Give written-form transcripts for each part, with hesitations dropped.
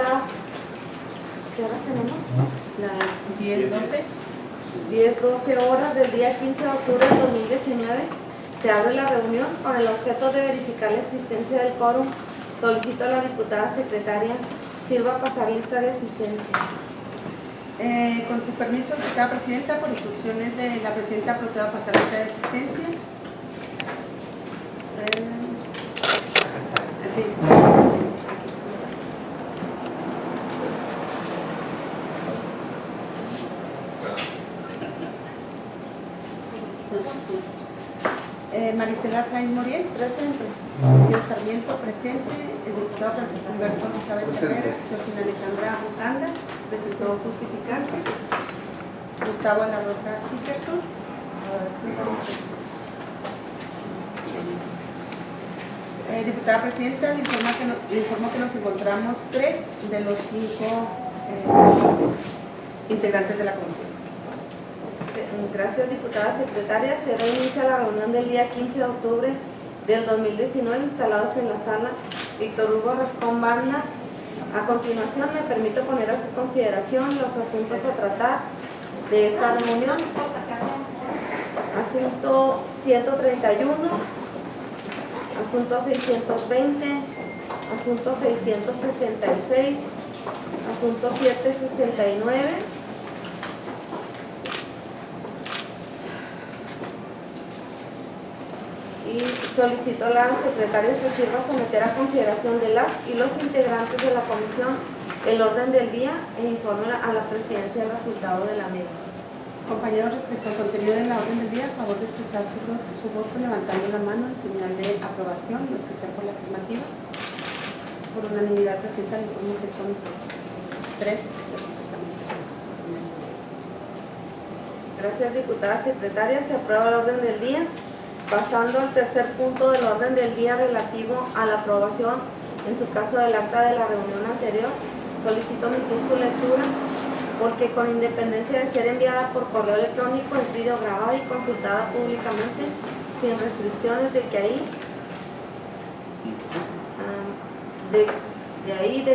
las... ¿Qué horas tenemos? Las 10:12. 10:12 horas del día 15 de octubre de 2019. Se abre la reunión con el objeto de verificar la existencia del quórum. Solicito a la diputada secretaria sirva a pasar lista de asistencia. Con su permiso, diputada presidenta, por instrucciones de la presidenta, procedo a pasar lista de asistencia. Sí. Marisela Sainz Moriel, Presente. Rocío Sarmiento, presente. El diputado Francisco Humberto Chávez Herrera, Georgina Alejandra Ocanda, presentó justificante. Gustavo La Rosa Hickerson. Diputada presidenta, le informo que nos encontramos 3 de los 5 integrantes de la comisión. Gracias, diputada secretaria. Se da inicio a la reunión del día 15 de octubre del 2019 instalados en la sala Víctor Hugo Rascón Banda. A continuación me permito poner a su consideración los asuntos a tratar de esta reunión. Asunto 131, asunto 620, asunto 666, asunto 769. Y solicito a la secretaria se sirva a someter a consideración de las y los integrantes de la comisión el orden del día e informe a la presidencia el resultado de la misma. Compañeros, respecto al contenido de la orden del día, a favor de expresar su voto levantando la mano en señal de aprobación, los que estén por la afirmativa. Por unanimidad, presidenta, le informo que son 3 los que están presentes. Gracias, diputada secretaria. Se aprueba el orden del día. Pasando al tercer punto del orden del día relativo a la aprobación, en su caso del acta de la reunión anterior, solicito omitir su lectura porque con independencia de ser enviada por correo electrónico es videograbada y consultada públicamente sin restricciones de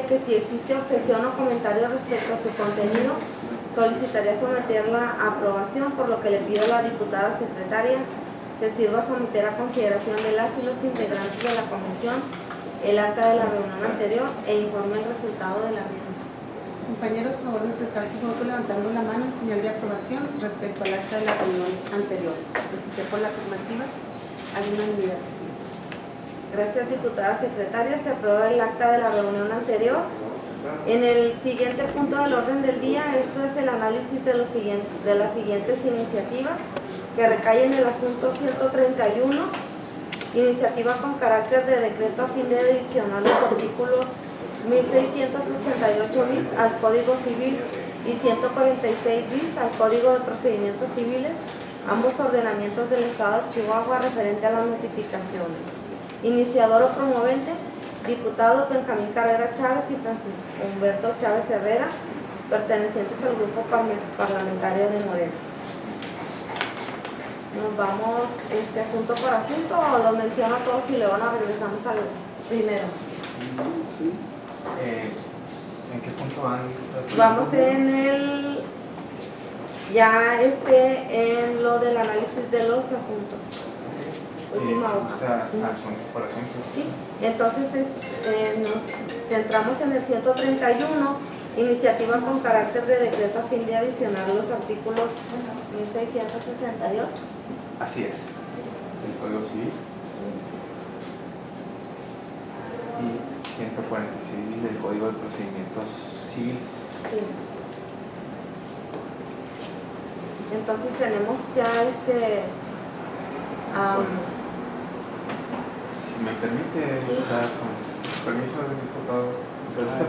que si existe objeción o comentario respecto a su contenido, solicitaría someterla a aprobación, por lo que le pido a la diputada secretaria se sirva a someter a consideración de las y los integrantes de la comisión el acta de la reunión anterior e informe el resultado de la misma. Compañeros, a favor de expresar su voto levantando la mano en señal de aprobación respecto al acta de la reunión anterior. Los que estén por la afirmativa, hay unanimidad, presidenta. Gracias, diputada secretaria. Se aprueba el acta de la reunión anterior. En el siguiente punto del orden del día, esto es el análisis de las siguientes iniciativas que recae en el asunto 131, iniciativa con carácter de decreto a fin de adicionar los artículos 1688 bis al Código Civil y 146 bis al Código de Procedimientos Civiles, ambos ordenamientos del Estado de Chihuahua referente a las notificaciones. Iniciador o promovente, diputados Benjamín Carrera Chávez y Francisco Humberto Chávez Herrera, pertenecientes al grupo parlamentario de Morena. Nos vamos asunto por asunto o los menciono a todos y luego nos regresamos al primero. ¿En qué punto van? Vamos en el en lo del análisis de los asuntos. Última hoja. Asunto por asunto. Sí, entonces nos centramos en el 131, iniciativa con carácter de decreto a fin de adicionar los artículos 1668. Así es, el Código Civil y 146 del Código de Procedimientos Civiles. Sí. Entonces tenemos ya si me permite, sí, con permiso del diputado, entonces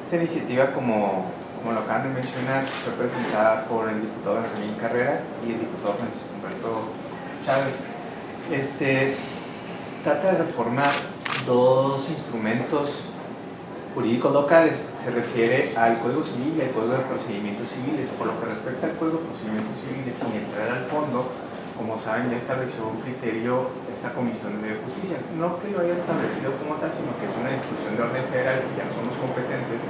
esta iniciativa, como lo acaban de mencionar, fue presentada por el diputado Benjamín Carrera y el diputado Francisco Humberto Chávez. Trata de reformar 2 instrumentos jurídicos locales. Se refiere al Código Civil y al Código de Procedimientos Civiles. Por lo que respecta al Código de Procedimientos Civiles, sin entrar al fondo, como saben, ya estableció un criterio esta Comisión de Justicia. No que lo haya establecido como tal, sino que es una discusión de orden federal que ya no somos competentes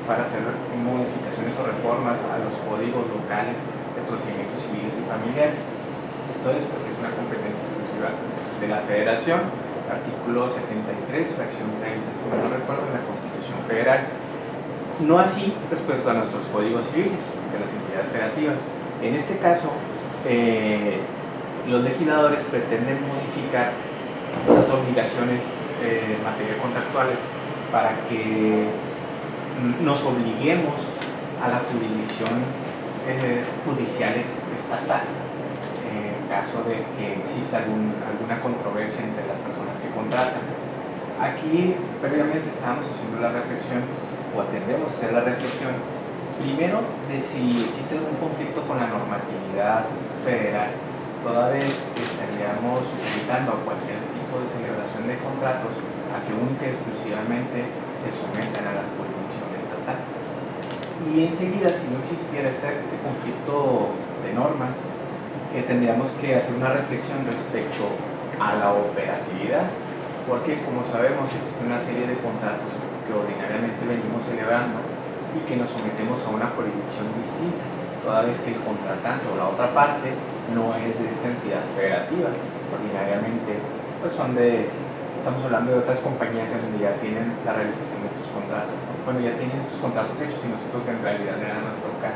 para hacer modificaciones o reformas a los códigos locales de procedimientos civiles y familiares. Esto es porque es una competencia exclusiva de la Federación, artículo 73, fracción 30, si mal no recuerdo, en la Constitución Federal. No así respecto a nuestros códigos civiles de las entidades federativas. En este caso, los legisladores pretenden modificar estas obligaciones en materia contractuales para que nos obliguemos a la jurisdicción judicial estatal en caso de que exista alguna controversia entre las personas que contratan. Aquí previamente estábamos haciendo la reflexión, o atendemos a hacer la reflexión, primero de si existe algún conflicto con la normatividad federal, toda vez que estaríamos invitando a cualquier tipo de celebración de contratos a que única y exclusivamente se sometan a la jurisdicción estatal. Y enseguida, si no existiera este conflicto de normas, tendríamos que hacer una reflexión respecto a la operatividad, porque como sabemos existe una serie de contratos que ordinariamente venimos celebrando y que nos sometemos a una jurisdicción distinta, toda vez que el contratante o la otra parte no es de esta entidad federativa. Ordinariamente pues estamos hablando de otras compañías en donde ya tienen la realización de estos contratos, ¿no? Bueno, ya tienen sus contratos hechos y nosotros en realidad nada nos toca,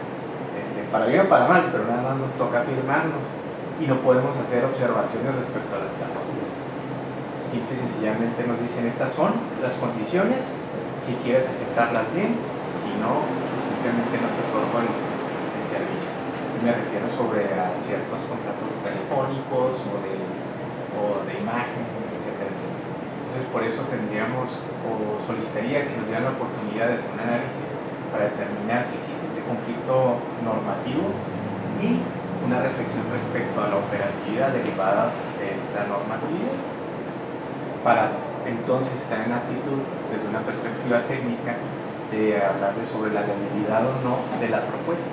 para bien o para mal, pero nada más nos toca firmarnos y no podemos hacer observaciones respecto a las cláusulas. Simple y sencillamente nos dicen estas son las condiciones, si quieres aceptarlas bien, si no, pues simplemente no te otorgo el servicio. Me refiero sobre a ciertos contratos telefónicos o de imagen, etcétera, etcétera. Entonces por eso tendríamos o solicitaría que nos dieran la oportunidad de hacer un análisis para determinar si existe este conflicto normativo y una reflexión respecto a la operatividad derivada de esta normatividad, para entonces estar en actitud desde una perspectiva técnica de hablarles sobre la legalidad o no de la propuesta.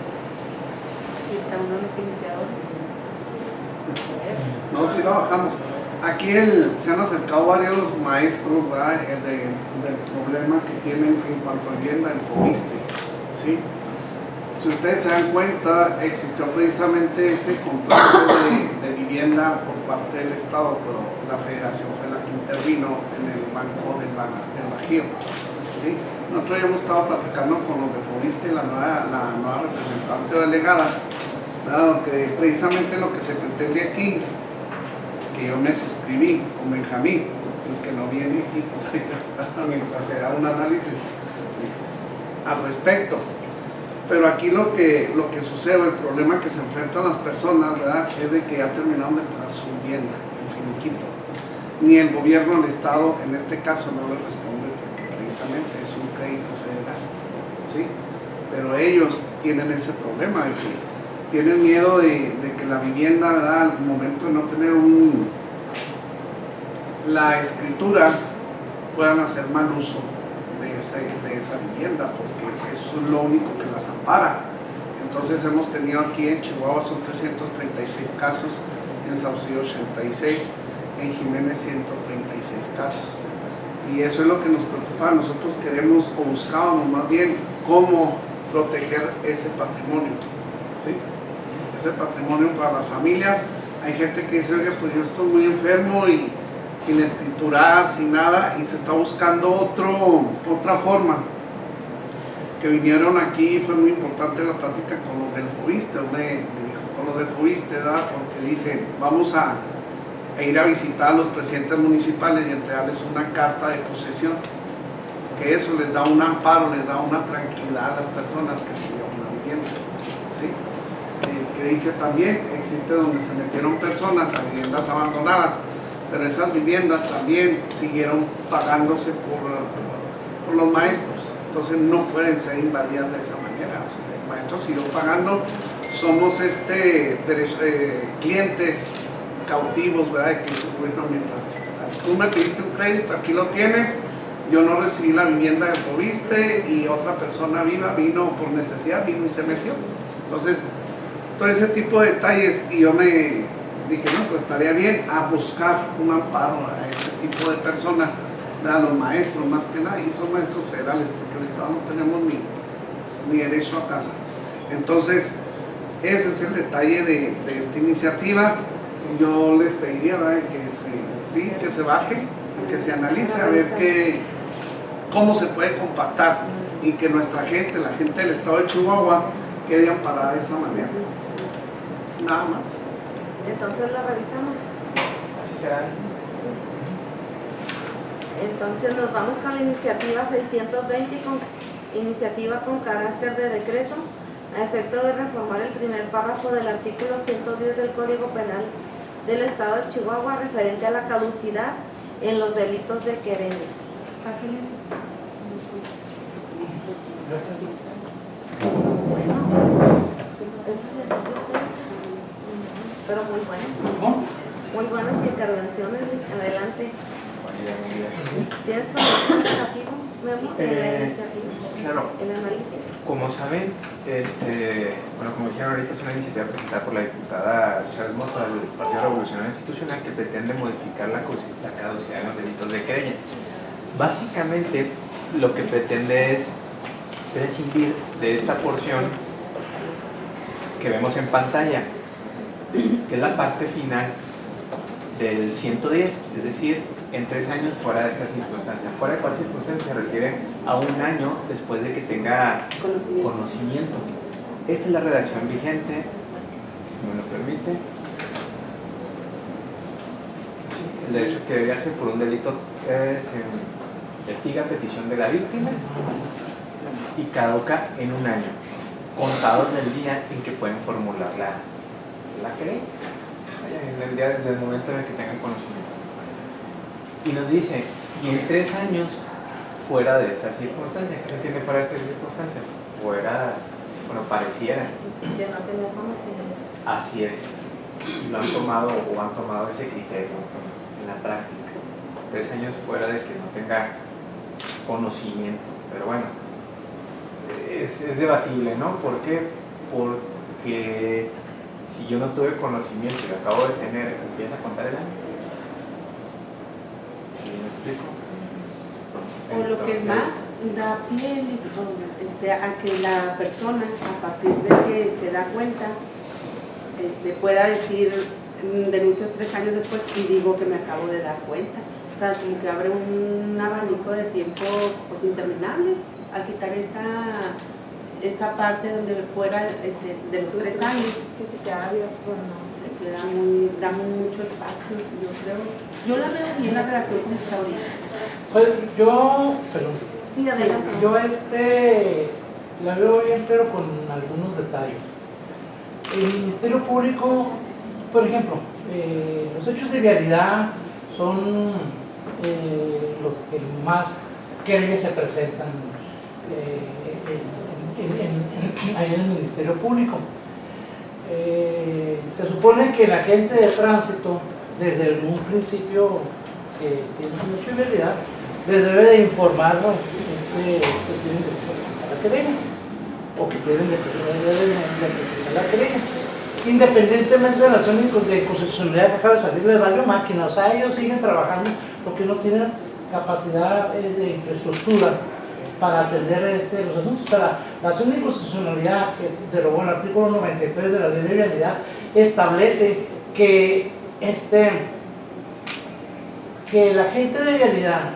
¿Y está uno de los iniciadores? No, sí la bajamos. Aquí se han acercado varios maestros, ¿verdad? Del problema que tienen en cuanto a vivienda en Fobiste, ¿sí? Si ustedes se dan cuenta, existió precisamente ese contrato de vivienda por parte del Estado, pero la Federación fue la que intervino en el Banco del Bajío, ¿sí? Nosotros ya hemos estado platicando con los de Fobiste, la nueva representante o delegada, ¿verdad? Que precisamente lo que se pretende aquí, que yo me suscribí con Benjamín, el que no viene aquí, pues, mientras se da un análisis al respecto. Pero aquí lo que sucede, el problema que se enfrentan las personas, ¿verdad?, es de que ya terminaron de pagar su vivienda, el finiquito. Ni el gobierno, el Estado, en este caso no les responde porque precisamente es un crédito federal, ¿sí? Pero ellos tienen ese problema de que tienen miedo de que la vivienda, ¿verdad?, al momento de no tener la escritura, puedan hacer mal uso de esa vivienda, porque eso es lo único que las ampara. Entonces hemos tenido aquí en Chihuahua son 336 casos, en Saucillo 86, en Jiménez 136 casos. Y eso es lo que nos preocupa. Nosotros queremos o buscábamos más bien cómo proteger ese patrimonio, ¿sí? Ese patrimonio para las familias. Hay gente que dice, oye, pues yo estoy muy enfermo y sin escriturar, sin nada, y se está buscando otra forma. Que vinieron aquí, fue muy importante la plática con los del Fobiste, con los del Fobiste, ¿verdad? Porque dicen, vamos a ir a visitar a los presidentes municipales y entregarles una carta de posesión, que eso les da un amparo, les da una tranquilidad a las personas que tienen una vivienda, ¿sí? Que dice también, existe donde se metieron personas a viviendas abandonadas, pero esas viviendas también siguieron pagándose por los maestros, entonces no pueden ser invadidas de esa manera. O sea, el maestro siguió pagando, somos clientes cautivos, ¿verdad? Que hizo el gobierno mientras tú me pediste un crédito, aquí lo tienes, yo no recibí la vivienda del Fobiste y otra persona vino por necesidad, vino y se metió. Entonces, todo ese tipo de detalles, y yo me dije, no, pues estaría bien a buscar un amparo a este tipo de personas, a los maestros más que nada, y son maestros federales, porque el Estado no tenemos ni derecho a casa. Entonces, ese es el detalle de esta iniciativa. Yo les pediría, ¿verdad?, que se baje, que se analice a ver cómo se puede compactar y que nuestra gente, la gente del estado de Chihuahua, quede amparada de esa manera. Nada más. Entonces la revisamos. Así será. Entonces nos vamos con la iniciativa 620, iniciativa con carácter de decreto, a efecto de reformar el primer párrafo del artículo 110 del Código Penal del Estado de Chihuahua referente a la caducidad en los delitos de querella. Pásale. Gracias. Bueno, esas se son ustedes, pero muy buenas. Muy buenas intervenciones. Adelante. ¿Tienes conocimiento negativo, Memo, de la iniciativa? Claro. El análisis. Como saben, bueno, como dijeron ahorita, es una iniciativa presentada por la diputada Chávez Moza del Partido Revolucionario Institucional que pretende modificar la caducidad en los delitos de querella. Básicamente, lo que pretende es prescindir de esta porción que vemos en pantalla, que es la parte final del 110, es decir, en 3 años fuera de esta circunstancia. ¿Fuera de cuál circunstancia? Se refiere a 1 año después de que tenga conocimiento. Esta es la redacción vigente, si me lo permite. El derecho que debe hacer por un delito se investiga a petición de la víctima y caduca en 1 año, contados del día en que pueden formular la querella, en el día desde el momento en el que tengan conocimiento. Y nos dice, y en 3 años fuera de esta circunstancia. ¿Qué se entiende fuera de esta circunstancia? Fuera, bueno, pareciera. Que no tenía conocimiento. Así es. Y lo han tomado o han tomado ese criterio en la práctica. 3 años fuera de que no tenga conocimiento. Pero bueno, es debatible, ¿no? ¿Por qué? Porque si yo no tuve conocimiento y lo acabo de tener, ¿empieza a contar el año? ¿Sí me explico? O lo que más da pie a que la persona, a partir de que se da cuenta, pueda decir, denuncio 3 años después y digo que me acabo de dar cuenta. O sea, como que abre un abanico de tiempo pues interminable al quitar esa parte donde fuera de los 3 años. Que se queda abierto. Bueno, Se queda da mucho espacio, yo creo. Yo la veo bien la redacción como está ahorita. Pues perdón. sí, adelante. Yo la veo bien, pero con algunos detalles. El Ministerio Público, por ejemplo, los hechos de vialidad son los que más querellas se presentan ahí en el Ministerio Público. Se supone que la gente de tránsito, desde un principio que tiene un hecho de vialidad, les debe de informarlo que tienen derecho a la querella o que tienen de presentar la querella, independientemente de la acción de inconstitucionalidad que acaba de salir de varias máquinas. O sea, ellos siguen trabajando porque no tienen capacidad de infraestructura para atender los asuntos. O sea, la acción de inconstitucionalidad que derogó el artículo 93 de la ley de vialidad establece que la gente de vialidad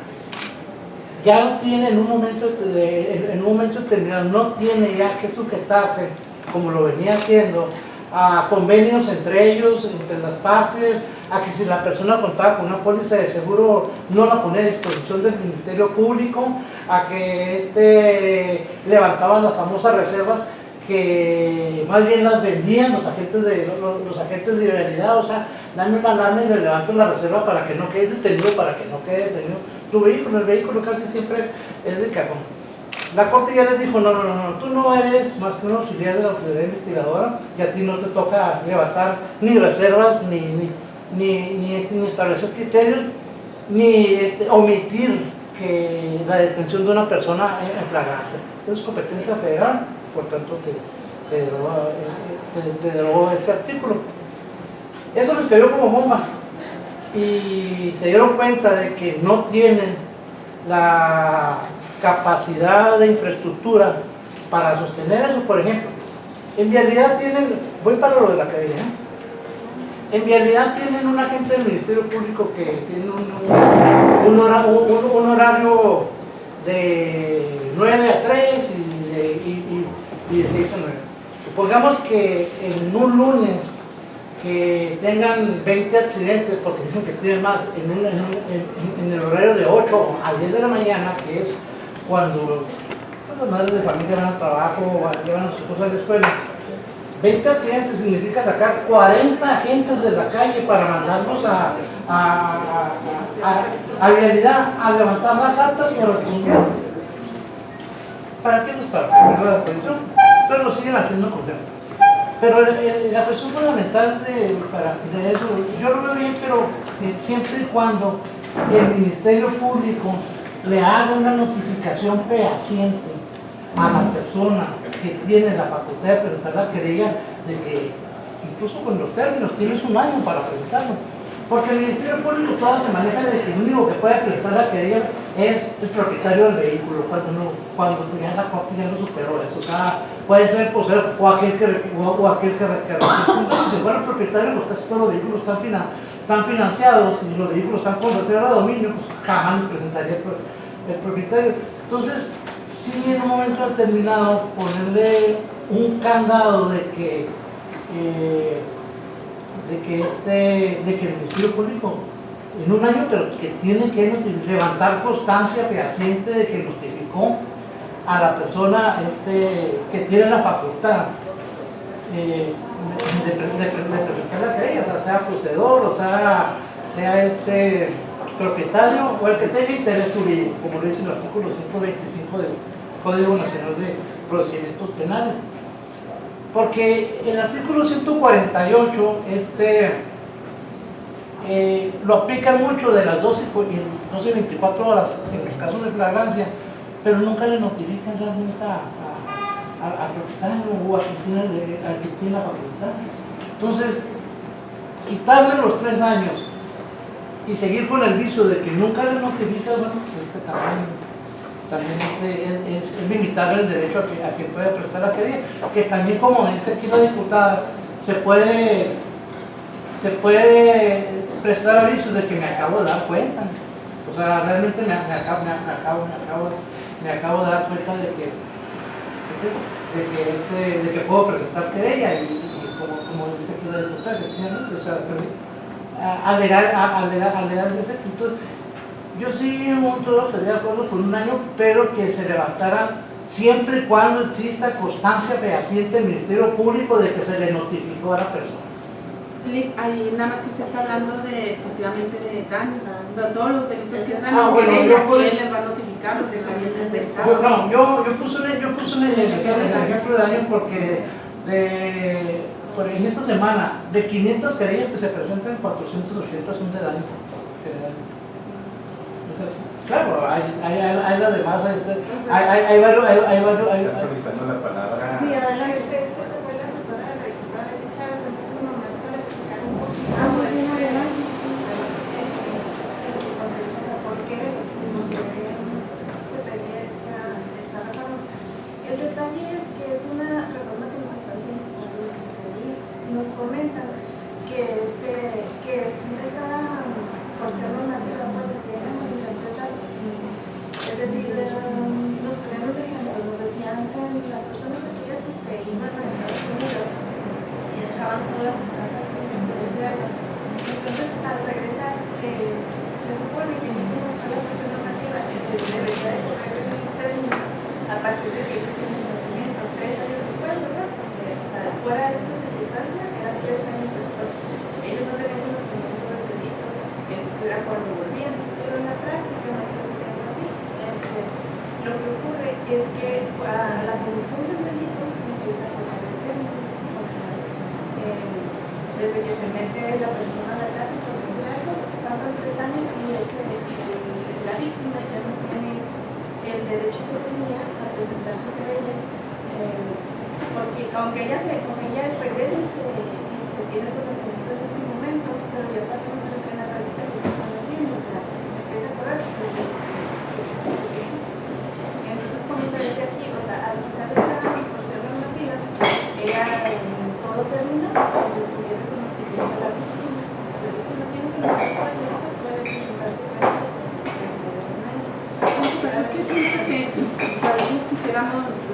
ya no tiene en un momento determinado, no tiene ya que sujetarse, como lo venía haciendo, a convenios entre ellos, entre las partes, a que si la persona contaba con una póliza de seguro no la ponía a disposición del Ministerio Público, a que levantaban las famosas reservas que más bien las vendían los agentes de vialidad. O sea, dame una lana y le levanto la reserva para que no quede detenido, el vehículo casi siempre es de cajón. La Corte ya les dijo, no, tú no eres más que un auxiliar de la autoridad investigadora y a ti no te toca levantar ni reservas, ni establecer criterios, ni omitir que la detención de una persona en flagrancia. Es competencia federal, por tanto te derogó ese artículo. Eso les cayó como bomba y se dieron cuenta de que no tienen la capacidad de infraestructura para sostener eso. Por ejemplo, en vialidad tienen, voy para lo de la calle, en vialidad tienen un agente del Ministerio Público que tiene un horario de 9 a 3 y de 6 a 9. Supongamos que en un lunes que tengan 20 accidentes, porque dicen que tienen más, en el horario de 8 a 10 de la mañana, que es cuando las madres de familia van al trabajo o llevan a sus hijos a la escuela. 20 accidentes significa sacar 40 agentes de la calle para mandarlos a vialidad, a levantar las altas y a responder. ¿Para qué los para? ¿Para la presión? Pero lo siguen haciendo con tiempo. Pero la presión fundamental de eso, yo lo veo bien, pero siempre y cuando el Ministerio Público le haga una notificación fehaciente a la persona que tiene la facultad de presentar la querella, de que incluso con los términos tienes un año para presentarlo. Porque el Ministerio Público todo se maneja de que el único que puede presentar la querella es el propietario del vehículo, cuando ya la copia ya no superó eso. O sea, puede ser el poseedor o aquel que requiere. Si fuera el propietario, casi todos los vehículos están financiados y los vehículos están con reserva de dominio, pues jamás presentaría el propietario. Entonces, sí, en un momento determinado ponerle un candado de que el Ministerio Público en un año, pero que tiene que levantar constancia fehaciente de que notificó a la persona que tiene la facultad de presentar la querella, o sea poseedor, o sea propietario o el que tenga interés jurídico, como lo dice el artículo 125 del Código Nacional de Procedimientos Penales. Porque el artículo 148 lo aplican mucho de las 12 y 24 horas en los casos de flagrancia, pero nunca le notifican realmente al propietario o al que tiene la facultad. Entonces, quitarle los 3 años y seguir con el vicio de que nunca le notifican, bueno, pues también es limitarle el derecho a que pueda prestar la querella, que también, como dice aquí la diputada, se puede prestar avisos de que me acabo de dar cuenta. O sea, realmente me acabo de dar cuenta de que puedo presentar querella y como dice aquí la diputada, efectivamente, o sea, alegar el defecto. Entonces, yo sí estaría de acuerdo por un año, pero que se levantara siempre y cuando exista constancia fehaciente del Ministerio Público de que se le notificó a la persona. Ahí nada más que usted está hablando exclusivamente de daños, pero todos los delitos que traen bueno, ¿quién les va a notificar? Los dejarían del Estado. Yo puse un ejemplo de daño porque en esta semana, de 500 querellas que se presentan, 480 son de daño general. Claro, hay lo demás, hay varios. Están solicitando la palabra. Sí, adelante. Soy la asesora de la diputada Betty Chávez, entonces nomás para explicar un poquito por qué se pedía esta reforma. El detalle es que es una reforma que nos está solicitando la Fiscalía. Nos comentan que esta porción normativa se tiene que interpretar. Es decir, nos ponían de ejemplo, nos decían las personas aquellas que se iban a Estados Unidos y dejaban solas su casa pues, en Venezuela. Entonces, al regresar, se supone que ninguna la porción normativa debería de correr el término a partir de que ellos tienen conocimiento 3 años después, ¿verdad? Porque, o sea, fuera de esta circunstancia, era 3 años después. Ellos no tenían conocimiento del delito, y entonces era cuando volvían. Pero en la práctica no está ocurriendo así. Lo que ocurre es que a la comisión del delito empieza a correr el término. O sea, desde que se mete la persona a la casa, por decir algo, pasan 3 años y la víctima ya no tiene el derecho que tenía a presentar su querella, porque aunque ella regresa y se tiene conocimiento en este momento, pero ya pasan 3 años en la práctica se lo están haciendo, o sea, empieza a correr entonces, como se dice aquí, o sea, al quitar esta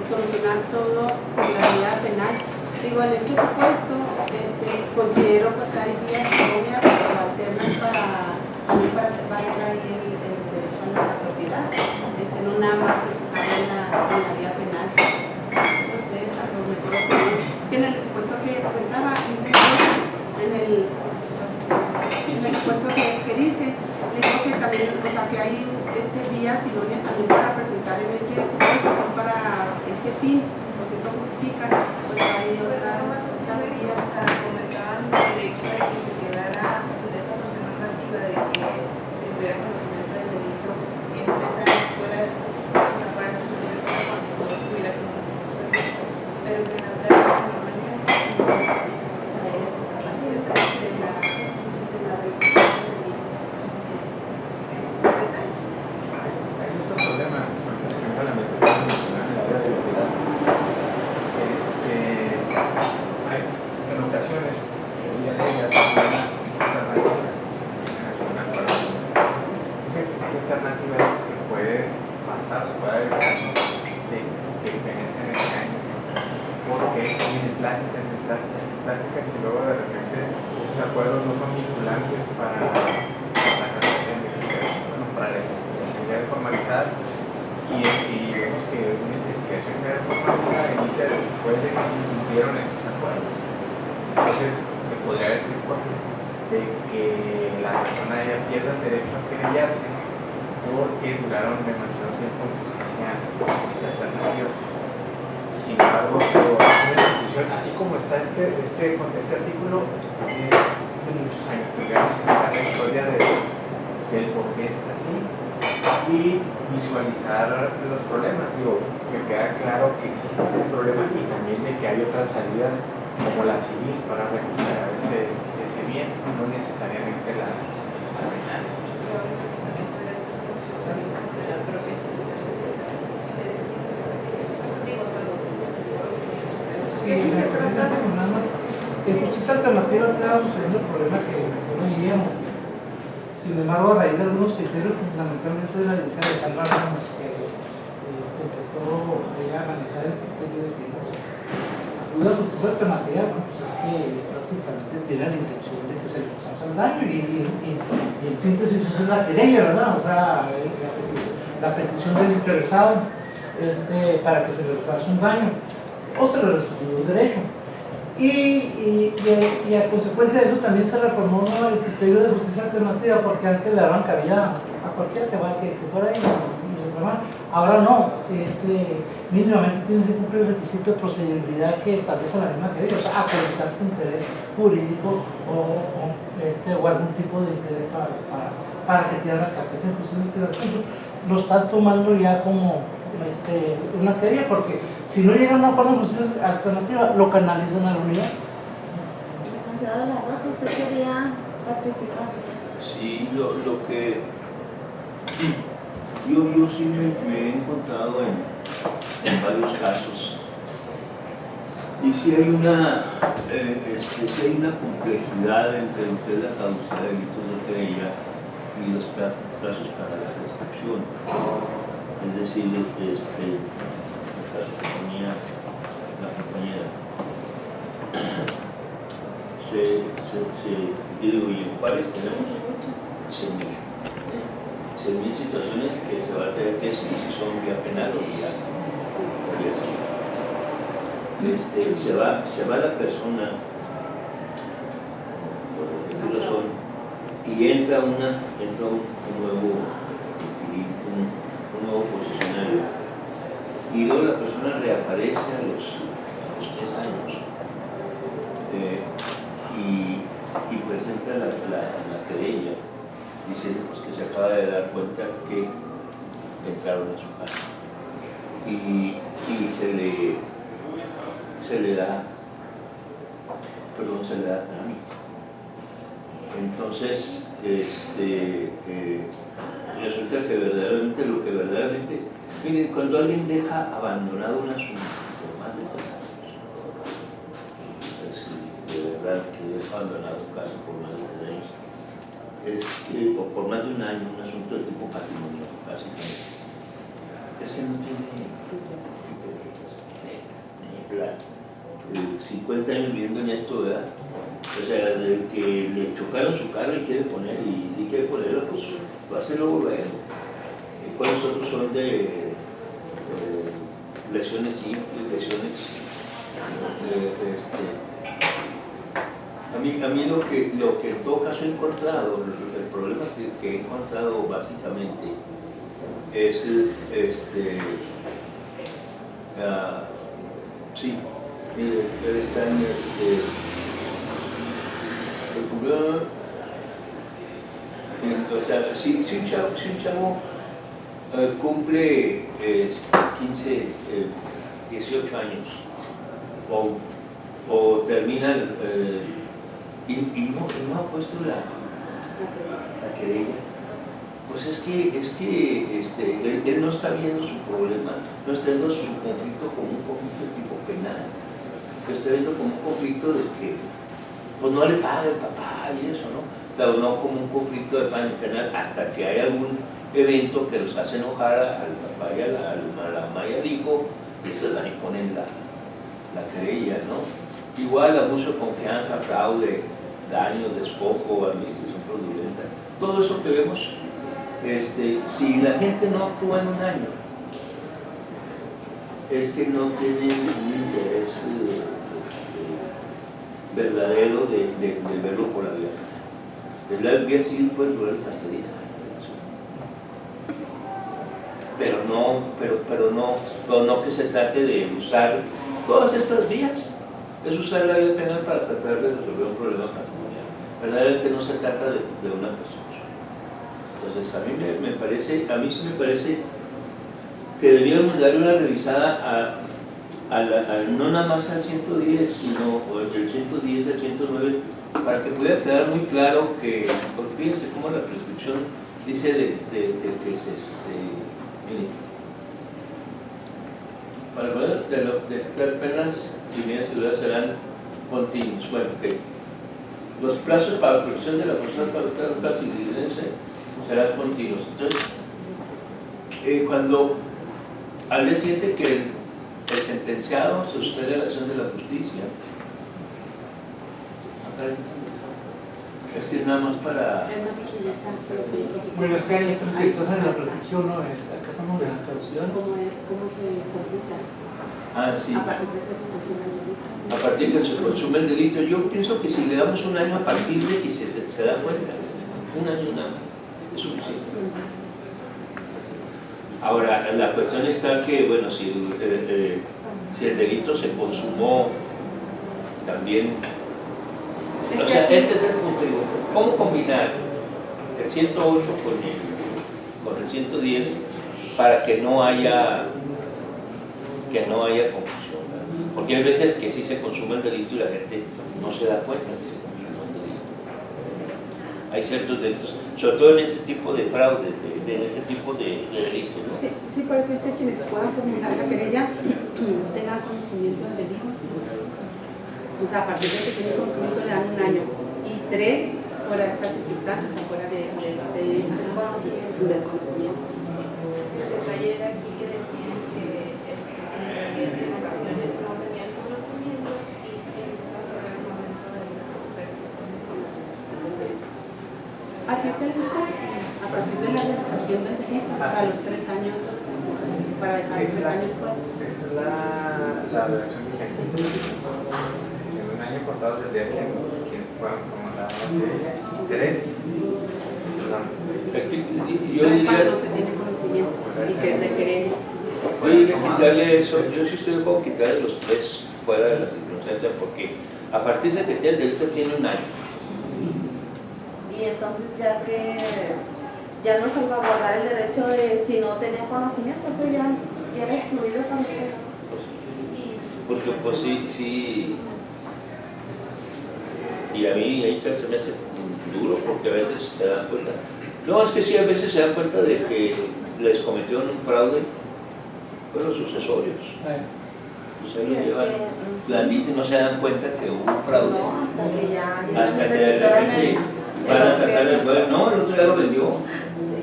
solucionar todo por la vía penal. Digo, en este supuesto, considero pasar vías idóneas o alternas también para hacer valer ahí el derecho a la propiedad, no nada más enfocado en la vía penal. Entonces, a lo mejor es que en el supuesto que presentaba, en el supuesto que dice, dijo que también, o sea, que hay vías idóneas también para presentar en ese supuesto, si es para ese fin, o si eso justifica, pues hay otras vías. Comentaban el hecho de que se quedara sin esa normativa de que tuviera conocimiento del delito y en 3 años fuera de estas situaciones, o sea, fuera de estas situaciones cuando no tuviera conocimiento del delito, pero que en la práctica normalmente no es así, o sea, es a partir de la realización del delito. Ese es el detalle. Hay otro problema, ahorita se me va a la mente para mencionar en la vida de propiedad. Hay en ocasiones, el día de ellas, una alternativa es que se puede pasar, se puede dar el caso de que pertenezca en el engaño, porque se vienen pláticas y luego de repente esos acuerdos no son vinculantes para la carpeta de investigación, bueno, para la investigación ya formalizada. Y vemos que una investigación ya formalizada inicia después de que se incumplieron estos acuerdos. Entonces, se podría decir hipótesis de que la persona ya pierda el derecho a querellarse porque duraron demasiado tiempo en justicia alternativa. Sin embargo, una discusión, así como está este artículo, es de muchos años. Tendríamos que sacar la historia del por qué está así y visualizar los problemas. Digo, que queda claro que existe ese problema y también de que hay otras salidas como la civil para recuperar ese bien, no necesariamente la penal. En justicia alternativa está sucediendo el problema que mencionó Guillermo. Sin embargo, a raíz de algunos criterios, fundamentalmente de la dirección de Alejandra Ramos, que empezó a manejar el criterio de que la justicia alternativa, pues es que prácticamente tiene la intención de que se le haga el daño y en síntesis esa es la querella, ¿verdad? O sea, la petición del interesado para que se le haga un daño o se le restituya un derecho. Y a consecuencia de eso también se reformó el criterio de justicia alternativa, porque antes le daban cabida a cualquiera que fuera ahí y se reformara. Ahora no, mínimamente tiene que cumplir el requisito de procedibilidad que establece la misma querella, o sea, acreditar tu interés jurídico o algún tipo de interés para que te haga la carpeta de justicia alternativa. Lo están tomando ya como una querella, porque si no llegan a un acuerdo de justicia alternativa, lo canalizan a la unidad. Licenciado La Rosa, ¿usted quería participar? Sí, yo sí me he encontrado en varios casos y sí hay una complejidad entre lo que es la caducidad de delitos de querella y los plazos para la prescripción. Es decir, el caso que ponía la compañera, y en cuáles tenemos 100.000 situaciones que se va a tener que decidir si son vía penal o vía civil. Se va la persona, por razón, y entra un nuevo posicionario, y luego la persona reaparece a los 3 años y presenta la querella diciendo pues, que se acaba de dar cuenta que entraron a su casa y se le da trámite. Entonces resulta que verdaderamente, miren, cuando alguien deja abandonado un asunto por más de 3 años, de verdad que deja abandonado un caso por más de 3 años, o por más de un año, un asunto de tipo patrimonial, básicamente, es que no tiene intereses. 50 años viviendo en esto, ¿verdad? O sea, del que le chocaron su carro y quiere poner, y si quiere ponerlo, pues lo hace luego. Y cuáles otros son de lesiones simples, lesiones. A mí lo que en todo caso he encontrado, el problema que he encontrado básicamente es sí, mire, están o sea, si un chavo cumple 15, 18 años o termina y no ha puesto la querella, pues es que él no está viendo su problema, no está viendo su conflicto como un conflicto tipo penal, lo está viendo como un conflicto de que pues no le paga el papá y eso, ¿no? Claro, no como un conflicto de penal hasta que hay algún evento que los hace enojar al papá y a la mamá y al hijo, y entonces ahí ponen la querella, ¿no? Igual abuso de confianza, fraude, daño, despojo, administración fraudulenta, todo eso que vemos, si la gente no actúa en un año, es que no tiene un interés verdadero de verlo por la vía penal. La vía civil puede durar hasta 10 años. Pero no que se trate de usar todas estas vías. Es usar la vía penal para tratar de resolver un problema patrimonial. Verdaderamente no se trata de una persona. Entonces a mí sí me parece que deberíamos darle una revisada no nada más al 110, sino del 110 al 109, para que pueda quedar muy claro que, porque fíjense cómo la prescripción dice de que mire, para poder de penas y medidas seguras serán continuos. Bueno, los plazos para la protección de la persona para los plazos y diligencia serán continuos. Entonces, cuando al día siguiente que el sentenciado se suspende la acción de la justicia, es que es nada más para... Bueno, es que hay otros delitos en la prescripción, ¿no? Acá somos de la extorsión. ¿Cómo se computa? Sí. A partir de que se consume el delito. A partir de que se consume el delito, yo pienso que si le damos un año a partir de que se da cuenta, un año nada más, es suficiente. Ahora, la cuestión está que, bueno, si el delito se consumó también, o sea, este es el punto. ¿Cómo combinar el 108 con el 110 para que no haya confusión? ¿Verdad? Porque hay veces que sí se consume el delito y la gente no se da cuenta que se consume el delito. Hay ciertos delitos, sobre todo en este tipo de fraude, en este tipo de delitos, ¿no? Sí, por eso dice quienes puedan formular la querella tengan conocimiento del delito. Pues a partir de que tienen conocimiento le dan un año. Y 3, fuera de estas circunstancias, afuera del conocimiento. El detalle era aquí que decían que en ocasiones no tenían conocimiento y ese fue el momento de la realización de conocimiento. Así es el único, a partir de la realización del delito, a los 3 años, para dejar 3 años fuera. Esta es la redacción vigente. Siendo un año contados desde día que quienes puedan formular la querella, y 3, yo diría, no se tiene conocimiento y que es de querella. yo diría quitarle eso, yo sí estoy con quitarle los 3 fuera de la circunstancia, porque a partir de que el delito tiene un año. Y entonces ya no salvaguardar el derecho de si no tenía conocimiento, eso ya queda excluido también. Porque pues sí, y a mí ahí se me hace duro porque a veces se dan cuenta. No, es que sí, a veces se dan cuenta de que les cometieron un fraude, fueron sucesorios. Sí, es que, blandito y no se dan cuenta que hubo un fraude. No, hasta que ya Hasta que de repente van a tratar de... No, el otro ya lo vendió. Sí.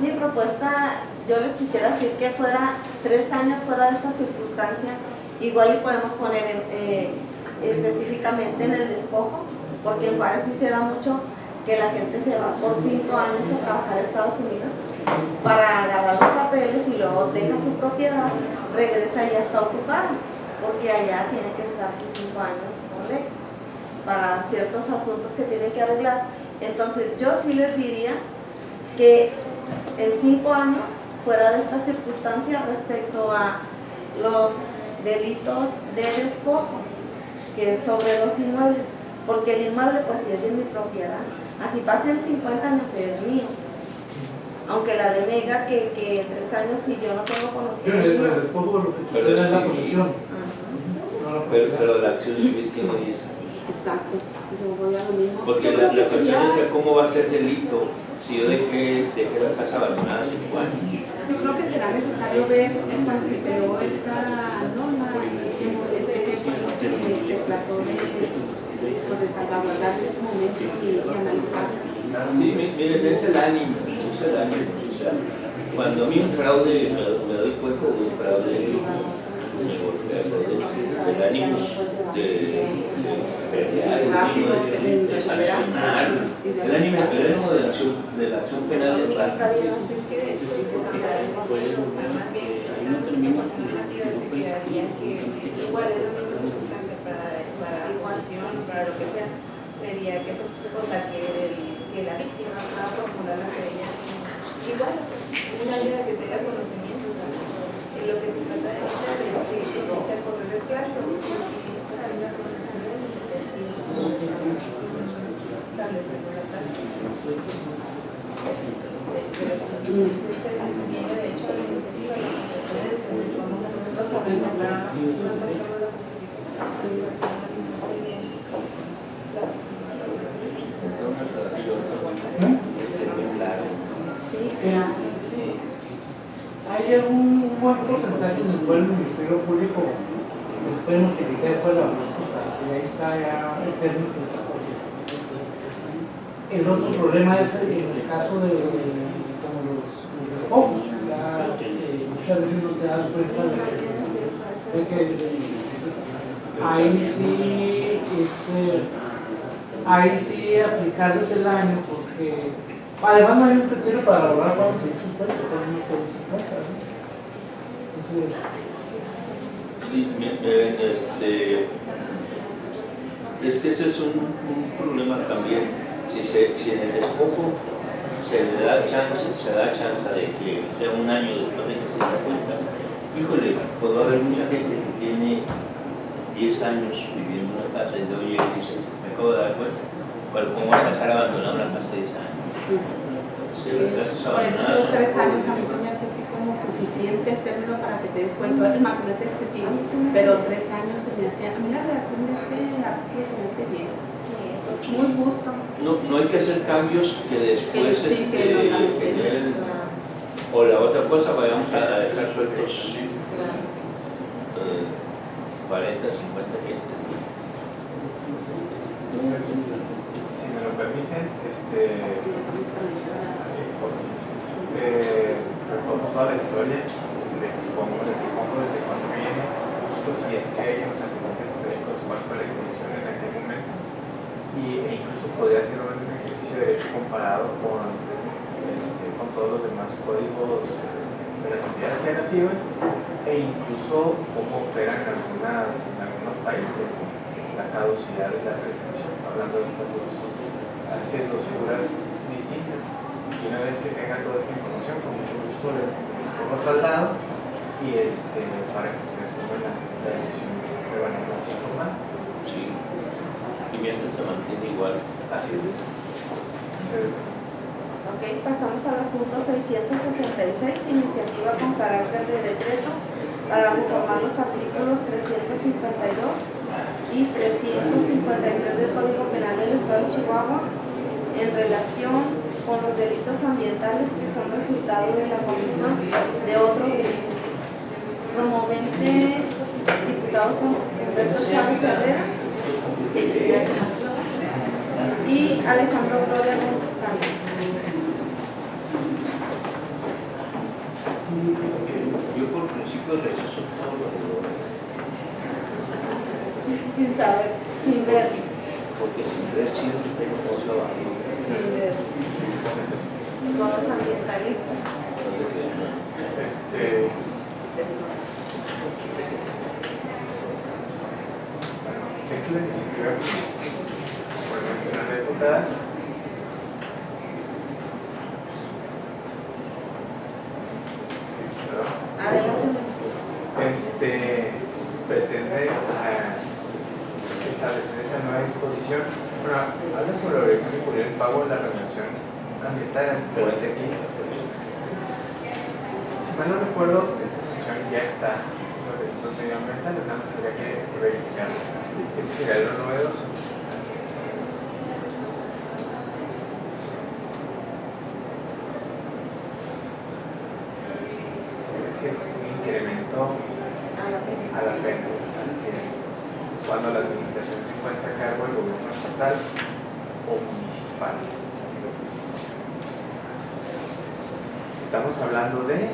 Mi propuesta, yo les quisiera decir que fuera 3 años fuera de esta circunstancia Igual y podemos poner específicamente en el despojo, porque en Juárez sí se da mucho que la gente se va por 5 años a trabajar a Estados Unidos para agarrar los papeles y luego deja su propiedad, regresa y ya está ocupada, porque allá tiene que estar sus 5 años por ley para ciertos asuntos que tiene que arreglar. Entonces yo sí les diría que en 5 años, fuera de estas circunstancias respecto a los delitos de despojo, que es sobre los inmuebles, porque el inmueble pues sí es de mi propiedad, así pasen 50 años es mío, aunque la ley me diga que 3 años si yo no tengo conocimiento. El despojo lo que quiere es la posesión. Pero la acción civil tiene 10 años. Exacto, yo voy a lo mismo. Porque Yo la creo que cuestión sería- es que cómo va a ser delito si yo dejé la casa abandonada 5 años. Yo creo que será necesario ver cuando se creó esta norma, que fue lo que se trató de salvaguardar de ese momento y analizar. Sí, miren, es el ánimo, o sea, cuando a mí un fraude, me doy cuenta de un fraude, el ánimo de pelear, el ánimo de sancionar, el ánimo de la acción penal es rápido. Es que más bien las alternativas se quedaría que igual es la misma circunstancia para igualación o para lo que sea, sería que esa cosa que la víctima va a formular la querella igual, o sea, una vida que tenga conocimiento, o sea, lo que se trata de evitar es que sea correr el plazo, si tenga conocimiento y decir establecer la práctica. Pero si usted está teniendo derecho a la iniciativa, los antecedentes, vamos a ver la Sí, claro. ¿Hay algún buen porcentaje en el cual el Ministerio Público les puede notificar después de la justicia? Si ahí está ya el término que está por ahí. El otro problema es en el caso de como los despojos. Muchas veces no te das cuenta de que ahí sí aplicarles el año, porque además no hay un criterio para lograr cuando te dicen cuenta, cuando no te dicen cuenta, ¿no? Entonces, Sí, es que ese es un problema también. Si en el despojo se da chance de que sea un año después de que se da cuenta, híjole, puede haber mucha gente que tiene 10 años viviendo en una casa y de oye, dice, me acabo de dar cuenta, ¿cómo vas a dejar abandonada una casa de 10 años? Si las casas Por eso abandonadas esos 3 años a mí se me hace así como suficiente el término para que te des cuenta. Es más, se me hace excesivo, pero 3 años se me hace, a mí la redacción de este artículo se me hace bien. Sí, pues muy justo. no hay que hacer cambios que después Sí, que no generen. O la otra cosa, vayamos a dejar sueltos 40, 50 gente. Si me lo permiten, retomo toda la historia, les expongo desde cuando viene, justo si es que hay unos antecedentes históricos, cuál fue la intención en aquel momento, e incluso podría ser un ejercicio de derecho comparado con todos los demás códigos de las entidades federativas, e incluso cómo operan en algunos países la caducidad de la prescripción, hablando de estas dos figuras distintas. Y una vez que tengan toda esta información, con mucho gusto les pongo traslado y para que ustedes tomen la decisión de manera más informada. Sí. Y mientras se mantiene igual. Así es. Ok, pasamos al asunto 666, iniciativa con carácter de decreto para reformar los artículos 352 y 353 del Código Penal del Estado de Chihuahua en relación con los delitos ambientales que son resultado de la comisión de otro delito. Promovente, diputado Francisco Humberto Chávez Herrera y Alejandro Gloria González. Yo por principio rechazo todo lo de sin saber, sin ver, Porque sin ver siempre no se va a sin ver. Con los ambientalistas. Esta es la iniciativa, por mencionar la diputada. Adelante. Pretende establecer esta nueva disposición. Bueno, habla sobre la obligación de cubrir el pago de la regulación ambiental a través de aquí. Si mal no recuerdo, esta sanción ya está en los delitos medioambientales, nada más habría que verificarlo. Eso sería lo novedoso. Es decir, un incremento A la pena. a la pena. Así es. Cuando la administración se encuentra a cargo del gobierno estatal o municipal. Estamos hablando de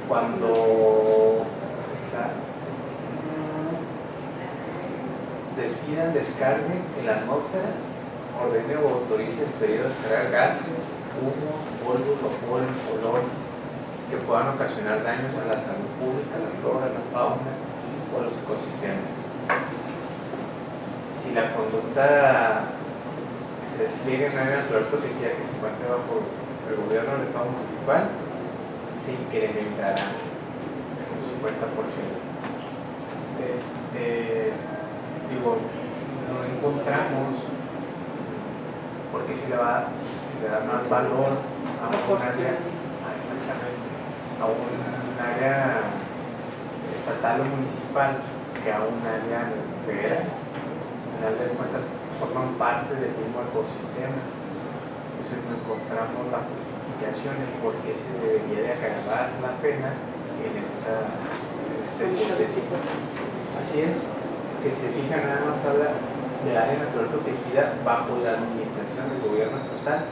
cuando despidan, descarguen en la atmósfera, ordene o autorice expedido descargar gases, humos, polvos, vapores, olor que puedan ocasionar daños a la salud pública, la flora, la fauna o los ecosistemas. Si la conducta se despliegue en área natural protegida que se encuentre bajo el gobierno del Estado municipal, se incrementará un 50%. No encontramos porque se le da más valor a un área, exactamente, a un área estatal o municipal que a un área federal. Al final de cuentas forman parte del mismo ecosistema. Entonces no encontramos la justificación en por qué se debería de agravar la pena en este hipótesis. Así es, que se fija nada más habla del área natural protegida bajo la administración del gobierno estatal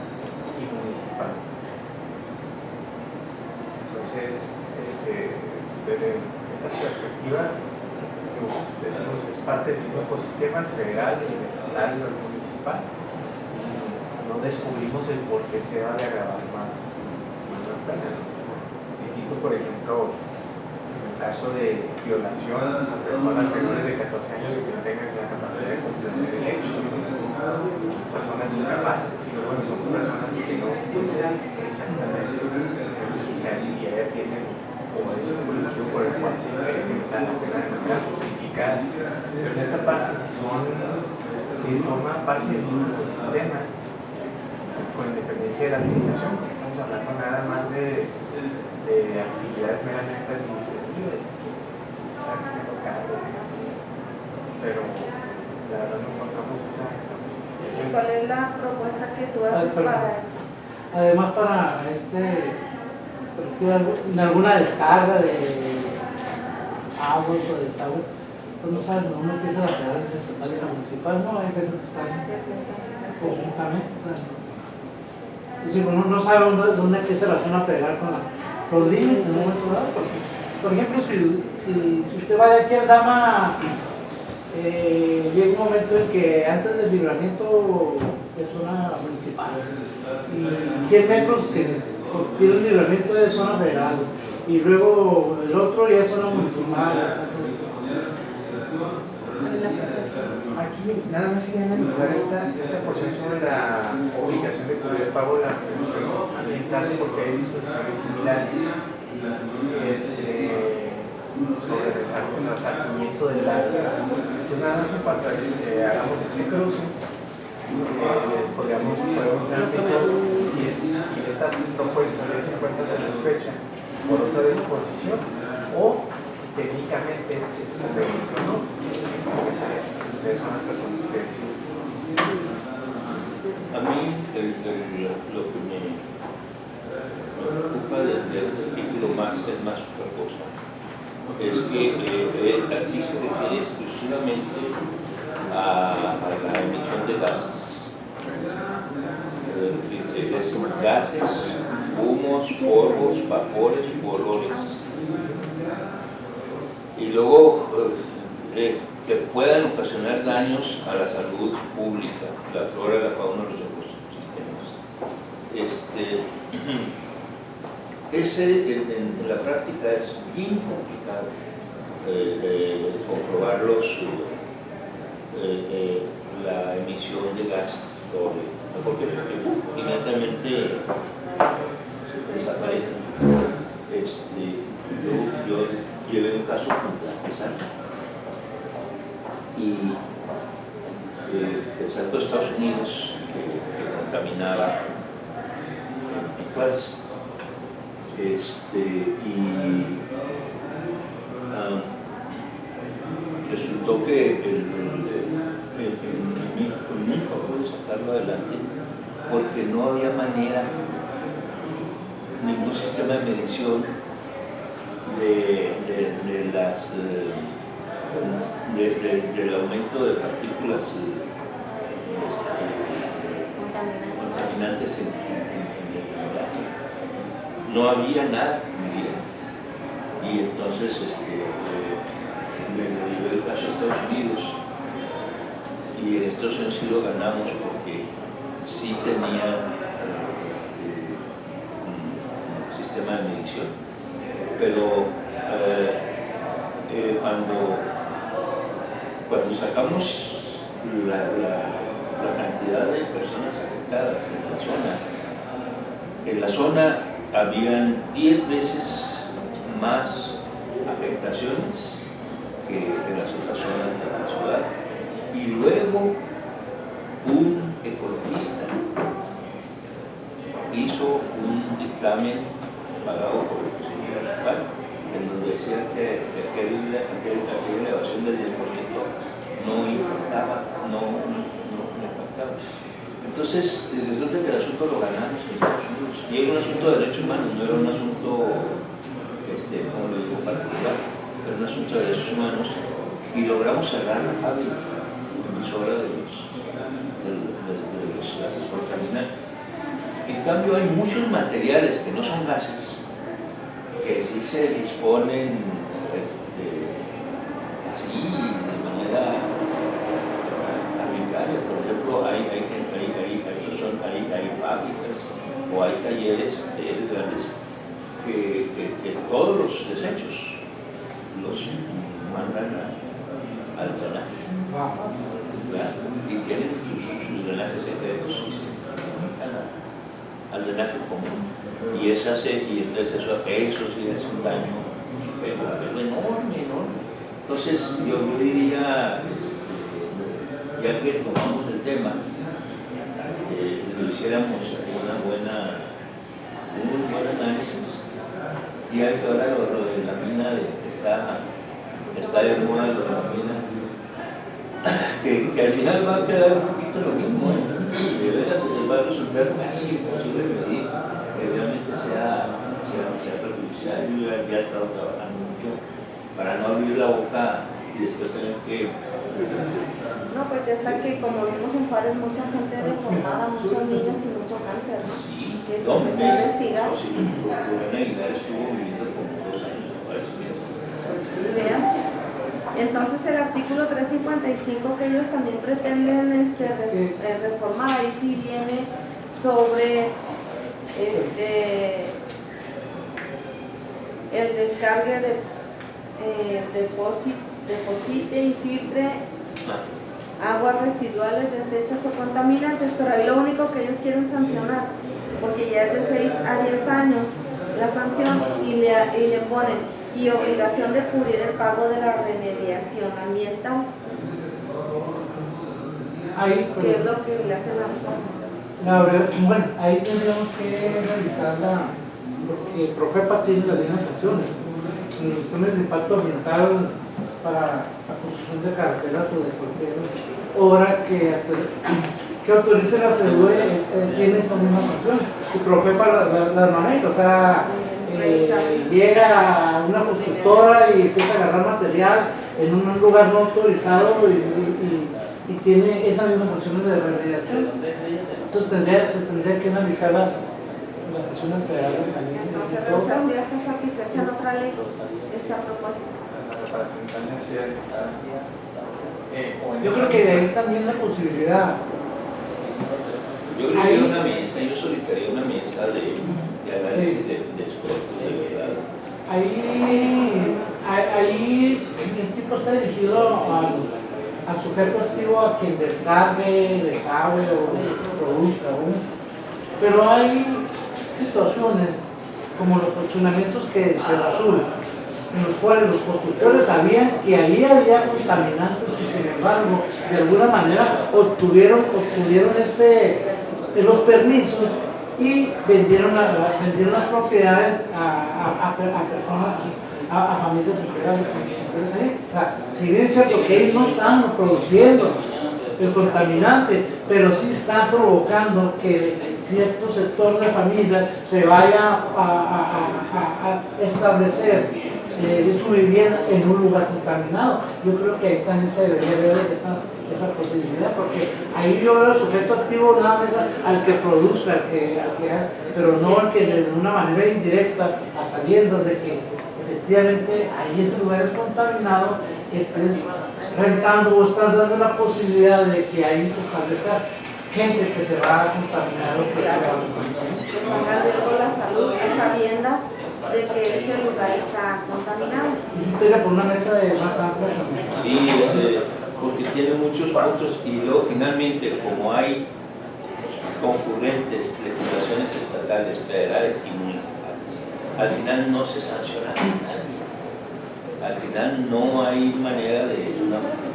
y municipal. Entonces, desde esta perspectiva, decimos es parte del mismo ecosistema federal, el estatal y el municipal. No descubrimos el por qué se va a agravar más la pena, ¿no? Distinto, por ejemplo, en el caso de violación a personas menores de 14 años y que no tengan la capacidad de comprender el hecho, personas incapaces, sino bueno, son personas que no entienden exactamente y ya tienen como ese motivo por el cual se incrementa la pena de manera justificada. Pero en esta parte si forma parte del mismo ecosistema con independencia de la administración, porque estamos hablando nada más de actividades meramente administrativas que se están haciendo cargo, pero la verdad no encontramos esa justificación. ¿Cuál es la propuesta que tú haces para eso? Además, para en alguna descarga de aguas o desagüe, pues no sabes dónde empieza la federal, la estatal y la municipal, no, hay veces que están conjuntamente. Es decir, no sabe dónde empieza la zona federal con los límites en un momento dado. Por ejemplo, si usted va de aquí al Dama, llega un momento en que antes del libramiento de zona municipal y 100 metros que tiene un libramiento de zona federal y luego el otro ya es zona municipal. Aquí nada más sería analizar esta porción sobre la obligación de cubrir el pago de la regulación ambiental porque hay disposiciones similares sobre el resarcimiento del agua. Entonces nada más en cuanto a que hagamos ese cruce, podemos hacer si esta propuesta ya se encuentra satisfecha por otra disposición o si técnicamente es conveniente o no. Ustedes son las personas que deciden. A mí lo que me preocupa de este artículo es más otra cosa. Es que aquí se refiere exclusivamente a la emisión de gases. Es gases, humos, polvos, vapores, olores. y luego que puedan ocasionar daños a la salud pública, la flora, la fauna, los ecosistemas. En la práctica es bien complicado comprobar la emisión de gases, porque inmediatamente se desaparecen. Yo llevé un caso contra Tesalco, y Tesalco de Estados Unidos que contaminaba Juárez, resultó que el México nunca pudo sacarlo adelante porque no había manera, ningún sistema de medición del aumento de partículas contaminantes en el aire. No había nada, y entonces me llevé el caso a Estados Unidos, y en Estados Unidos sí lo ganamos porque sí tenía un sistema de medición, pero cuando sacamos la cantidad de personas afectadas en la zona habían 10 veces más afectaciones que en las otras zonas de la ciudad. Y luego un economista hizo un dictamen pagado por el presidente municipal en donde decía que aquella elevación del 10% no importaba, no impactaba. Entonces resulta que el asunto lo ganamos en Estados Unidos. Y era un asunto de derechos humanos, no era un asunto, como lo digo, particular, era un asunto de derechos humanos, y logramos cerrar la fábrica emisora de los gases contaminantes. En cambio, hay muchos materiales que no son gases que sí se disponen así de manera arbitraria. Por ejemplo, hay fábricas o hay talleres grandes que todos los desechos los mandan al drenaje, y tienen sus drenajes secretos y se comunican al drenaje común, y entonces eso sí hace un daño pero enorme. Entonces yo diría, ya que tomamos el tema, lo hiciéramos un buen análisis, y hay que hablar lo de la mina que está de moda, lo de la mina, que al final va a quedar un poquito lo mismo, de veras va a resultar casi imposible medir que realmente sea perjudicial. Yo ya he estado trabajando mucho para no abrir la boca y después tener que... No, pues ya está que, como vimos en Juárez, mucha gente deformada, muchos niños y mucho cáncer, ¿no? Sí, que se empezó a investigar. No, sí, Lorena Aguilar estuvo viviendo como 2 años en Juárez. Pues sí, vean. Entonces el artículo 355 que ellos también pretenden reformar, ahí sí viene sobre el descargue de deposite y filtre aguas residuales, desechos o contaminantes, pero ahí lo único que ellos quieren sancionar, porque ya es de 6 a 10 años la sanción, y le ponen y obligación de cubrir el pago de la remediación ambiental, que es lo que le hacen la reforma. Bueno, ahí tendríamos que realizar porque Profepa tiene las mismas sanciones. En cuestiones de impacto ambiental para la construcción de carreteras o de cualquier obra que autorice la CDUE tiene esa misma sanción. Y Profepa las maneja, o sea, llega una constructora y empieza a agarrar material en un lugar no autorizado y tiene esas mismas sanciones de remediación. Entonces se tendría que analizar las sanciones federales también. Entonces, ya está satisfecha nuestra ley esta propuesta. reparación de daños y Yo creo que de ahí también la posibilidad. Yo creo que una mesa, yo solicitaría una mesa de análisis de escotos, de verdad. Ahí el tipo está dirigido al sujeto activo, a quien descargue, desagüe o produzca, ¿no? Pero hay situaciones como los funcionamientos que Azul, en los cuales los constructores sabían que ahí había contaminantes y sin embargo de alguna manera obtuvieron los permisos y vendieron las propiedades a personas, a familias enteras. O sea, si bien es cierto que ellos no están produciendo el contaminante, pero sí están provocando que cierto sector de familia se vaya a establecer su vivienda en un lugar contaminado. Yo creo que ahí también se debería ver esa posibilidad, porque ahí yo veo el sujeto activo nada más al que produzca, pero no al que de una manera indirecta, a sabiendas de que efectivamente ahí ese lugar es contaminado, estés rentando o estás dando la posibilidad de que ahí se establezca gente que se va a contaminar o que se va a contaminar. Que ponga en riesgo la salud a sabiendas de que ese lugar está contaminado. Y si estoy por una mesa de más amplia también. Sí, porque tiene muchos puntos y luego finalmente, como hay concurrentes legislaciones estatales, federales y municipales, al final no se sanciona a nadie. Al final no hay manera de...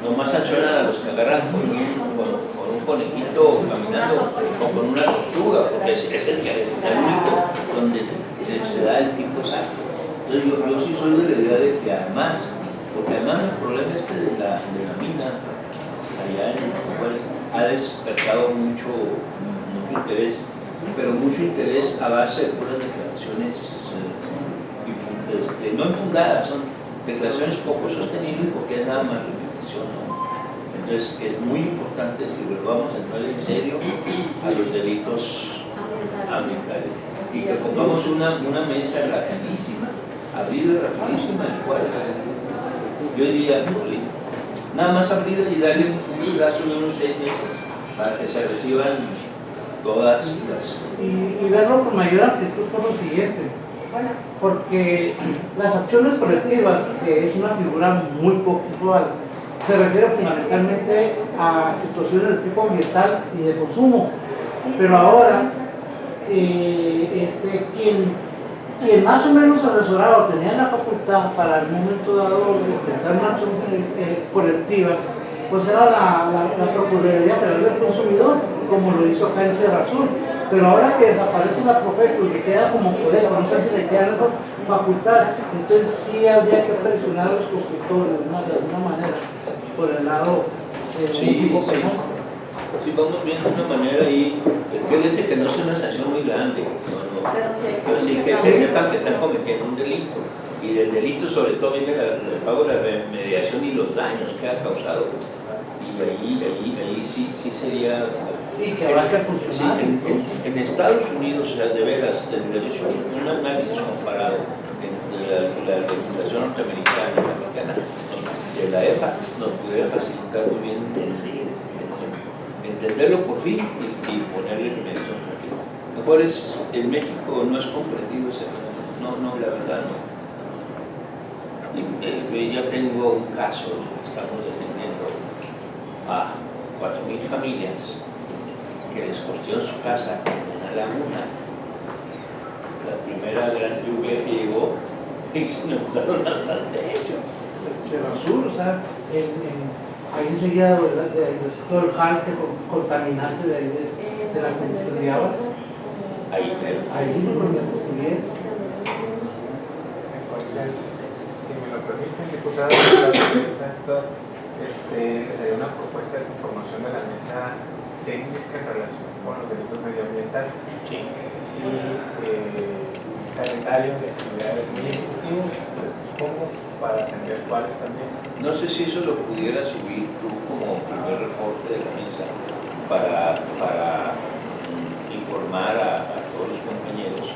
No más sancionan a los que agarran con un conejito caminando o con una tortuga, porque es el único donde se da el tipo exacto. Entonces yo sí soy de la idea de que además, porque además el problema de la mina allá en Juárez ha despertado mucho interés, pero mucho interés a base de puras declaraciones no infundadas, son declaraciones poco sostenibles porque es nada más repetición, ¿no? Entonces es muy importante si volvamos a entrar en serio a los delitos ambientales y que pongamos una mesa rapidísima, abrirla rapidísima en Juárez. Yo diría, nada más abrirla y darle un plazo de unos 6 meses para que se reciban todas las... Y verlo con mayor amplitud por lo siguiente, porque las acciones colectivas, que es una figura muy poco usual, se refiere fundamentalmente a situaciones de tipo ambiental y de consumo, pero ahora quien más o menos asesoraba tenía la facultad para el momento dado intentar una acción colectiva, pues era la Procuraduría Federal del Consumidor, como lo hizo acá en Sierra Azul. Pero ahora que desaparece la Profeco y que queda como colega, no sé si le quedan esas facultades, entonces sí habría que presionar a los constructores de alguna manera por el lado sí, vamos viendo una manera ahí, que dice que no es una sanción muy grande, pero sí que se sepan que están cometiendo un delito, y del delito sobre todo viene el pago de la remediación y los daños que ha causado, y ahí sí sería... Y que va a funcionar. Sí, en Estados Unidos, o sea, de veras, un análisis comparado entre la legislación norteamericana y la mexicana, de la EFA, nos pudiera facilitar muy bien entenderlo por fin y ponerle remedio. Mejor en México no es comprendido ese fenómeno, no, la verdad no. Ya tengo un caso, estamos defendiendo a 4,000 familias que les construyeron su casa en una laguna. La primera gran lluvia que llegó y se inundaron hasta el techo. Cerro Azul, o sea, ahí enseguida todo el jarte contaminante de la condición de agua. Ahí donde construyeron. Entonces, si me lo permiten, diputado, sería una propuesta de conformación de la mesa técnica en relación con los delitos medioambientales. Sí. Y calendario de actividades muy ejecutivos, les supongo, para atender cuáles también. No sé si eso lo pudieras subir tú como primer reporte de la mesa para informar a todos los compañeros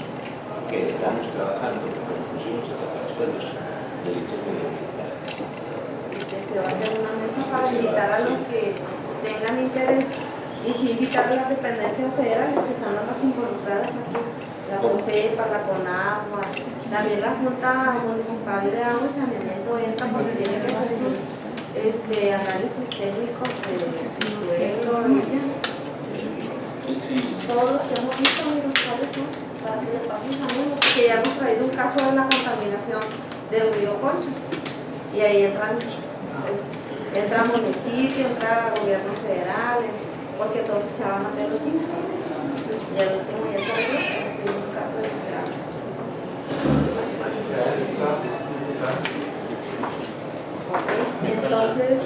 que estamos trabajando con los delitos medioambientales. se va a hacer una mesa para invitar a los que tengan interés y sí invitar a las dependencias federales que son las más involucradas aquí, la CONFEPA, la CONAGUA, también la Junta Municipal de Agua y Saneamiento entra porque tiene que hacer sus análisis técnicos de suelo, todos los que hemos visto en los cuales son, para que le pasen saludos, que ya hemos traído un caso de la contaminación del río Conchos y ahí entra municipio, entra gobierno federal, porque todos echaban a pelotines y al último ya salió un caso de entonces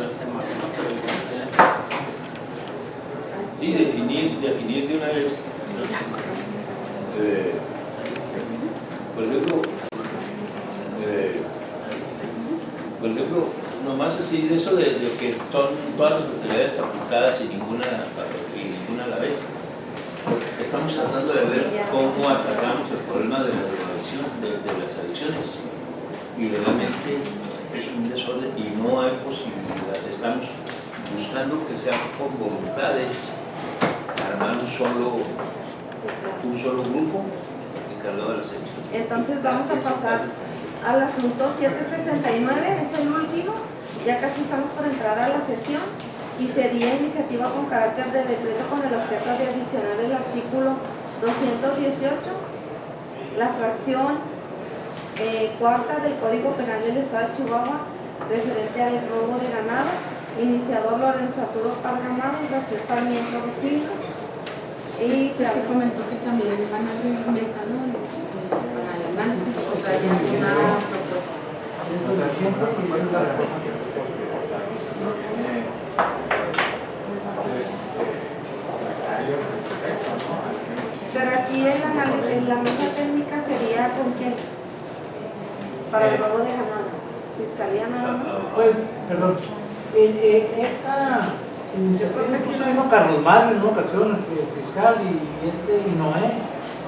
sí, definir de una vez. Por ejemplo, nomás así de eso de que son todas las autoridades facultadas y ninguna a la vez. Estamos tratando de ver cómo atacamos el problema de las adicciones. Y realmente es un desorden y no hay posibilidad. Estamos buscando que sea con voluntades armar un solo grupo encargado de las adicciones. entonces vamos a pasar al asunto 769, es el último, ya casi estamos por entrar a la sesión y sería iniciativa con carácter de decreto con el objeto de adicionar el artículo 218, la fracción cuarta del Código Penal del Estado de Chihuahua referente al robo de ganado, iniciador Lorenzo Arturo Pargamado, Rocío Sarmiento Rufino. Y se comentó que también van a abrir mesa, ¿no? Para el análisis, o sea, ya es una propuesta. Pero aquí en la mesa técnica sería con quién? Para el robo de ganado. Fiscalía nada más. Pues, perdón. Esta iniciativa puso Carlos Mario en una ocasión, el fiscal y Noé,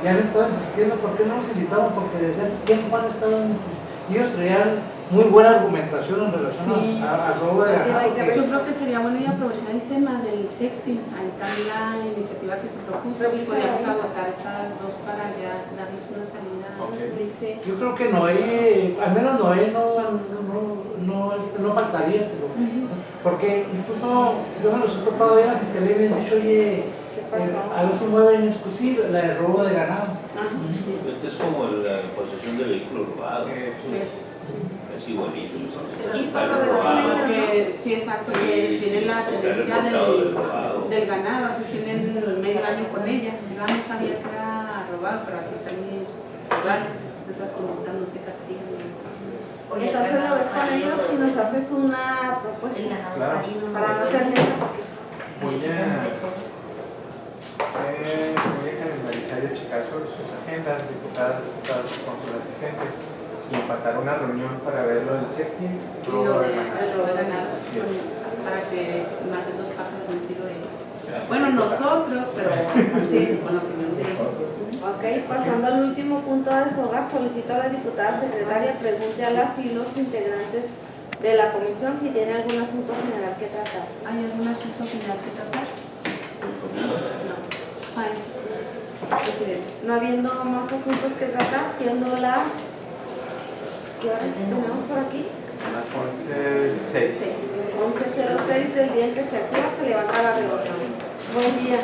ya han estado insistiendo. ¿Por qué no los invitaron? Porque desde hace tiempo han estado insistiendo. Ellos traían muy buena argumentación en relación a robo de ganado. Yo creo que sería bueno y aprovechar el tema del sexting. Ahí está la iniciativa que se propuso. Podríamos agotar esas dos para ya darles una salida. Okay. Yo creo que Noé, al menos Noé no faltaría, porque incluso yo me los he topado ya en la fiscalía y me han dicho, oye, a ver si mueven sí, la de robo de ganado. Este es como la posesión de vehículos robados. Sí. Es igualito. Sí, exacto, que tienen la tendencia del ganado, a veces tienen medio año con ella. Yo no sabía que era robado, pero aquí están mis lugares, esas conductas no se castigan. Entonces lo ves con ellos y nos haces una propuesta Claro. para no hacer mesa. Voy a calendarizar y checar sobre sus agendas, diputados, con sus asistentes, y empatar una reunión para ver lo del sexting y El robo de ganado, Así es. para que maten dos pájaros de un tiro ellos. Así Bueno, que, nosotros, pero sí, con la opinión de ellos. Ok, pasando al último punto a deshogar, solicito a la diputada secretaria pregunte a las y los integrantes de la comisión si tiene algún asunto general que tratar. ¿Hay algún asunto general que tratar? No. Presidente. No habiendo más asuntos que tratar, siendo las... ¿Qué horas tenemos por aquí? a las 11:06. 11:06 del día en que se activa, se levanta la reunión. Buen día.